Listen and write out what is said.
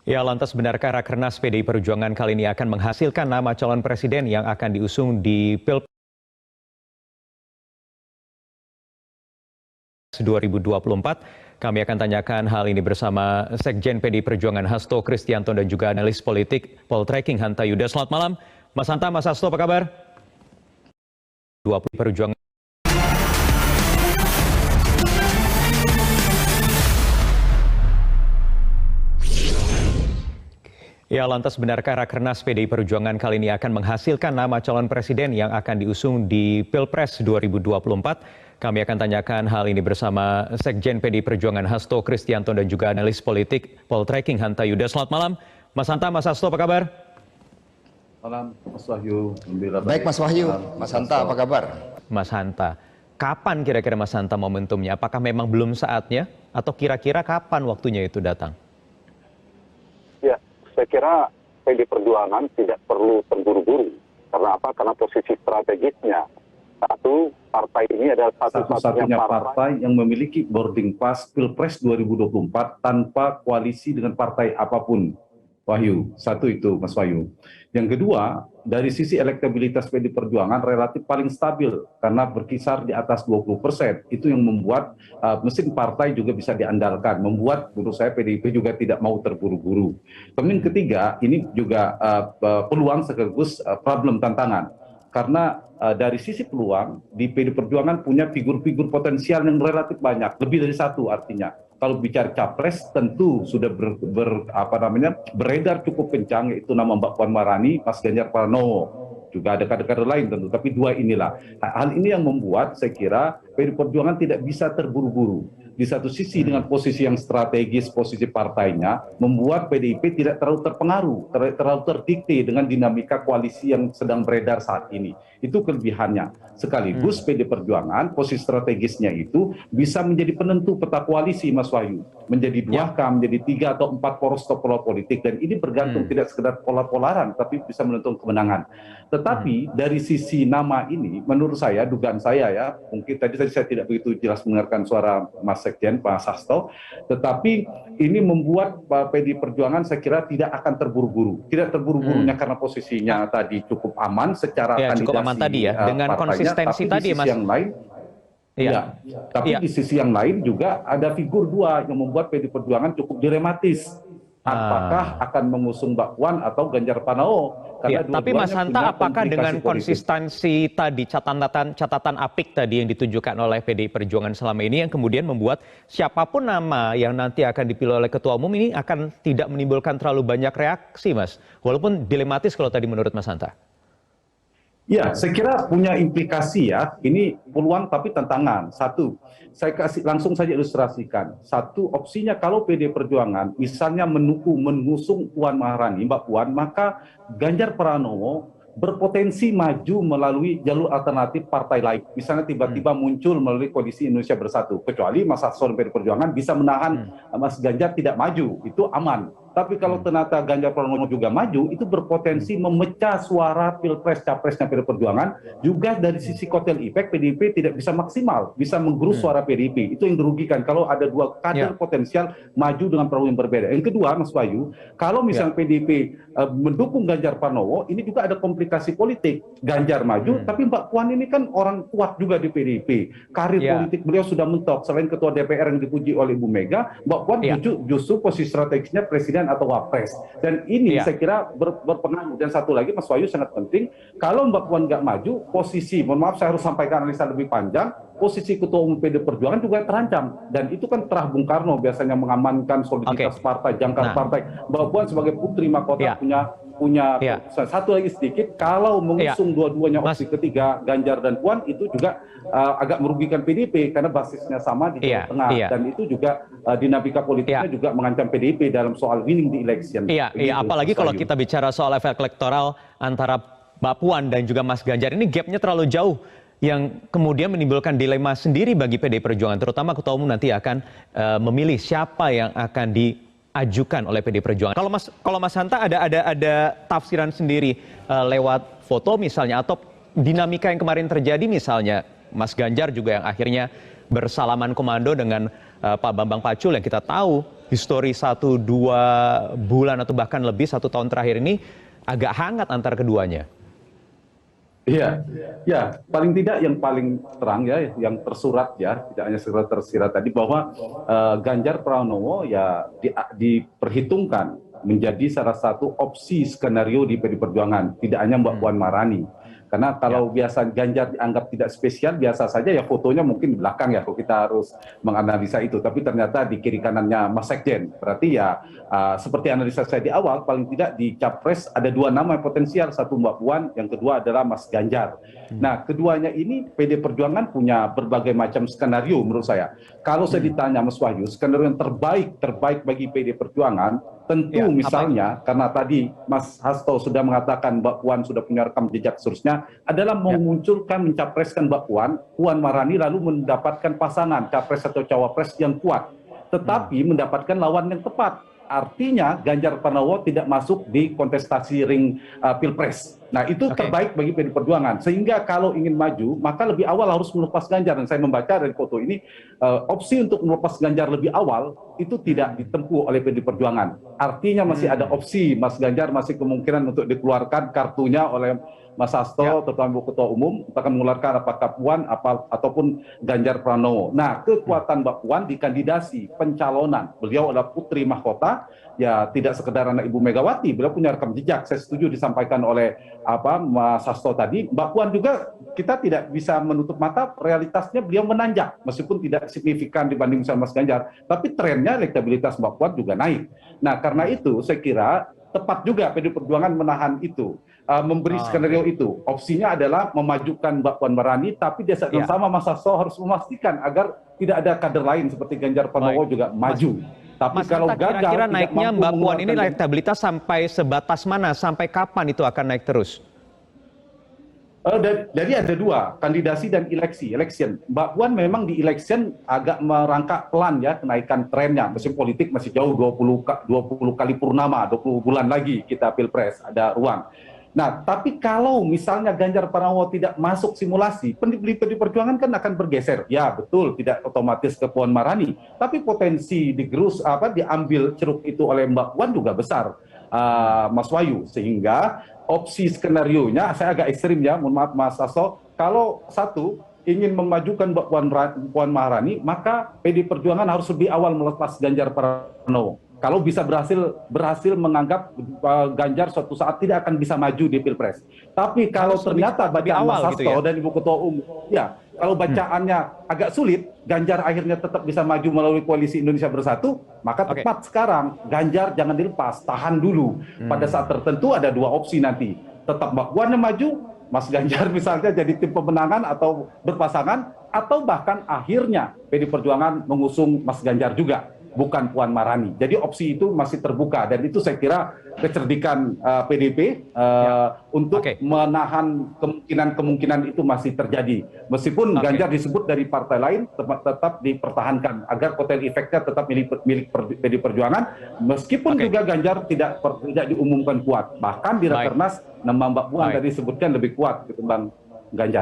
Ya, lantas benarkah Rakernas PDI Perjuangan kali ini akan menghasilkan nama calon presiden yang akan diusung di Pilpres 2024? Kami akan tanyakan hal ini bersama Sekjen PDI Perjuangan Hasto Kristianto dan juga analis politik Poltreking Hanta Yuda. Selamat malam, Mas Hanta, Mas Hasto, apa kabar? 20 Perjuangan. Ya, lantas benarkah Rakernas PDI Perjuangan kali ini akan menghasilkan nama calon presiden yang akan diusung di Pilpres 2024? Kami akan tanyakan hal ini bersama Sekjen PDI Perjuangan Hasto Kristianto dan juga analis politik Poltreking Hanta Yuda. Selamat malam, Mas Hanta, Mas Hasto, apa kabar? Malam, Mas Wahyu. Baik, Mas Wahyu. Mas Hanta, apa kabar? Mas Hanta, kapan kira-kira Mas Hanta momentumnya? Apakah memang belum saatnya? Atau kira-kira kapan waktunya itu datang? Ya, saya kira PDI Perjuangan tidak perlu terburu-buru. Karena apa? Karena posisi strategisnya. Satu, partai ini adalah satu-satunya partai yang memiliki boarding pass Pilpres 2024 tanpa koalisi dengan partai apapun. Wahyu, satu itu Mas Wahyu. Yang kedua, dari sisi elektabilitas PDI Perjuangan relatif paling stabil karena berkisar di atas 20%. Itu yang membuat mesin partai juga bisa diandalkan, membuat menurut saya PDIP juga tidak mau terburu-buru. Kemudian ketiga, ini juga peluang sekaligus problem tantangan. Karena dari sisi peluang, di PDI Perjuangan punya figur-figur potensial yang relatif banyak, lebih dari satu artinya. Kalau bicara capres tentu sudah beredar cukup kencang, yaitu nama Mbak Puan Maharani, Mas Ganjar Pranowo. Juga ada kader-kader lain tentu, tapi dua inilah. Hal ini yang membuat saya kira PDI Perjuangan tidak bisa terburu-buru. Di satu sisi dengan posisi yang strategis, posisi partainya, membuat PDIP tidak terlalu terpengaruh, terlalu terdikte dengan dinamika koalisi yang sedang beredar saat ini. Itu kelebihannya. Sekaligus PDI Perjuangan, posisi strategisnya itu bisa menjadi penentu peta koalisi, Mas Wahyu. Menjadi 2K, menjadi 3 atau 4 poros pola politik. Dan ini bergantung tidak sekedar pola-polaran, tapi bisa menentukan kemenangan. Tetapi dari sisi nama ini, menurut saya, dugaan saya ya, mungkin tadi saya tidak begitu jelas mendengarkan suara Mas Sekjen, Pak Hasto, tetapi ini membuat PDI Perjuangan saya kira tidak akan terburu-buru. Tidak terburu-burunya karena posisinya tadi cukup aman secara kandidasi. Cukup aman tadi ya, dengan konsistensi tadi Mas. Yang lain, tapi di sisi yang lain juga ada figur dua yang membuat PDI Perjuangan cukup dilematis. Apakah akan mengusung Mbak Puan atau Ganjar Pranowo? Tapi Mas Hanta, apakah dengan konsistensi tadi, catatan apik tadi yang ditunjukkan oleh PDI Perjuangan selama ini yang kemudian membuat siapapun nama yang nanti akan dipilih oleh Ketua Umum ini akan tidak menimbulkan terlalu banyak reaksi, Mas? Walaupun dilematis kalau tadi menurut Mas Hanta. Ya, saya kira punya implikasi ya. Ini peluang tapi tantangan. Satu, saya kasih langsung saja ilustrasikan. Satu, opsinya kalau PDI Perjuangan misalnya mengusung Puan Maharani, Mbak Puan, maka Ganjar Pranowo berpotensi maju melalui jalur alternatif partai lain. Misalnya tiba-tiba muncul melalui Koalisi Indonesia Bersatu. Kecuali Mas Hasto dan PDI Perjuangan bisa menahan Mas Ganjar tidak maju. Itu aman. Tapi kalau ternyata Ganjar Pranowo juga maju, itu berpotensi memecah suara Pilpres Capresnya PDI Perjuangan. Juga dari sisi kotel efek, PDIP tidak bisa maksimal, bisa menggerus suara PDIP. Itu yang dirugikan kalau ada dua kader potensial maju dengan peluang yang berbeda. Yang kedua, Mas Wahyu, kalau misalnya PDIP mendukung Ganjar Pranowo, ini juga ada komplikasi politik. Ganjar maju, tapi Mbak Puan ini kan orang kuat juga di PDIP. Karir politik beliau sudah mentok. Selain Ketua DPR yang dipuji oleh Ibu Mega, Mbak Puan justru posisi strategisnya Presiden atau Wapres. Dan ini saya kira berpengaruh. Dan satu lagi Mas Wahyu sangat penting, kalau Mbak Puan nggak maju, posisi, mohon maaf saya harus sampaikan analisa lebih panjang, posisi Ketua Umum PDI Perjuangan juga terancam. Dan itu kan terah Bung Karno biasanya mengamankan soliditas partai, jangkar partai. Mbak Puan sebagai putri mahkota punya satu lagi sedikit, kalau mengusung dua-duanya opsi ketiga, Ganjar dan Puan, itu juga agak merugikan PDIP karena basisnya sama di Jawa Tengah. Dan itu juga dinamika politiknya juga mengancam PDIP dalam soal winning di election. Apalagi kalau kita bicara soal efek elektoral antara Mbak Puan dan juga Mas Ganjar, ini gapnya terlalu jauh yang kemudian menimbulkan dilema sendiri bagi PDI Perjuangan, terutama Ketua Umum nanti akan memilih siapa yang akan diajukan oleh PDI Perjuangan. Kalau Mas Hanta ada tafsiran sendiri lewat foto misalnya atau dinamika yang kemarin terjadi misalnya Mas Ganjar juga yang akhirnya bersalaman komando dengan Pak Bambang Pacul yang kita tahu histori 1-2 bulan atau bahkan lebih 1 tahun terakhir ini agak hangat antar keduanya. Iya, ya paling tidak yang paling terang ya, yang tersurat ya, tidak hanya sekedar tersirat tadi bahwa Ganjar Pranowo ya diperhitungkan menjadi salah satu opsi skenario di PD Perjuangan, tidak hanya Mbak Puan Maharani. Karena kalau biasa Ganjar dianggap tidak spesial, biasa saja ya fotonya mungkin di belakang ya, kalau kita harus menganalisa itu. Tapi ternyata di kiri kanannya Mas Sekjen. Berarti ya seperti analisa saya di awal, paling tidak di Capres ada 2 nama yang potensial, satu Mbak Puan, yang kedua adalah Mas Ganjar. Nah, keduanya ini PD Perjuangan punya berbagai macam skenario menurut saya. Kalau saya ditanya Mas Wahyu, skenario yang terbaik bagi PD Perjuangan, tentu misalnya karena tadi Mas Hasto sudah mengatakan Mbak Puan sudah punya rekam jejak seterusnya, adalah memunculkan, mencapreskan Mbak Puan Maharani lalu mendapatkan pasangan capres atau cawapres yang kuat, tetapi mendapatkan lawan yang tepat. Artinya Ganjar Pranowo tidak masuk di kontestasi ring Pilpres. Nah, itu terbaik bagi PD Perjuangan. Sehingga kalau ingin maju, maka lebih awal harus melepas Ganjar. Dan saya membaca dari foto ini, opsi untuk melepas Ganjar lebih awal itu tidak ditempuh oleh PD Perjuangan. Artinya masih ada opsi, Mas Ganjar masih kemungkinan untuk dikeluarkan kartunya oleh Mas Hasto, terutama Ibu Ketua Umum, akan mengeluarkan apakah Puan ataupun Ganjar Pranowo. Nah, kekuatan Mbak Puan di kandidasi pencalonan. Beliau adalah putri mahkota, ya tidak sekedar anak Ibu Megawati, beliau punya rekam jejak. Saya setuju disampaikan oleh Mas Hasto tadi. Mbak Puan juga kita tidak bisa menutup mata, realitasnya beliau menanjak, meskipun tidak signifikan dibanding sama Mas Ganjar, tapi trennya elektabilitas Mbak Puan juga naik. Nah, karena itu saya kira tepat juga PD Perjuangan menahan itu, memberi skenario itu. Opsinya adalah memajukan Mbak Puan Maharani, tapi di saat yang sama Mas Hasto harus memastikan agar tidak ada kader lain seperti Ganjar Pranowo juga maju. Tapi Mas kalau Hanta, gagal, kira-kira naiknya Mbak Puan ini mengeluarkan elektabilitas sampai sebatas mana? Sampai kapan itu akan naik terus? Jadi ada 2, kandidasi dan election. Mbak Puan memang di election agak merangkak pelan ya kenaikan trennya. Mesin politik masih jauh 20 kali purnama, 20 bulan lagi kita Pilpres, ada ruang. Nah, tapi kalau misalnya Ganjar Pranowo tidak masuk simulasi, PD Perjuangan kan akan bergeser. Ya, betul, tidak otomatis ke Puan Maharani, tapi potensi diambil ceruk itu oleh Mbak Puan juga besar, Mas Wahyu. Sehingga opsi skenarionya saya agak ekstrim ya, mohon maaf Mas Hasto. Kalau satu ingin memajukan Mbak Puan Maharani, maka PD Perjuangan harus lebih awal melepas Ganjar Pranowo. Kalau bisa berhasil menganggap Ganjar suatu saat tidak akan bisa maju di Pilpres. Tapi kalau ternyata bacaan Mas Hasto dan Ibu Ketua Umum, ya kalau bacaannya agak sulit, Ganjar akhirnya tetap bisa maju melalui Koalisi Indonesia Bersatu, maka tepat sekarang Ganjar jangan dilepas, tahan dulu. Pada saat tertentu ada 2 opsi nanti. Tetap Mbak Puan yang maju, Mas Ganjar misalnya jadi tim pemenangan atau berpasangan, atau bahkan akhirnya PD Perjuangan mengusung Mas Ganjar juga, bukan Puan Maharani. Jadi opsi itu masih terbuka, dan itu saya kira kecerdikan PDP untuk menahan kemungkinan itu masih terjadi. Meskipun Ganjar disebut dari partai lain, tetap dipertahankan agar kotel efeknya tetap milik PD Perjuangan, meskipun juga Ganjar tidak diumumkan kuat. Bahkan di Rakernas nama Mbak Puan tadi disebutkan lebih kuat ketimbang Ganjar.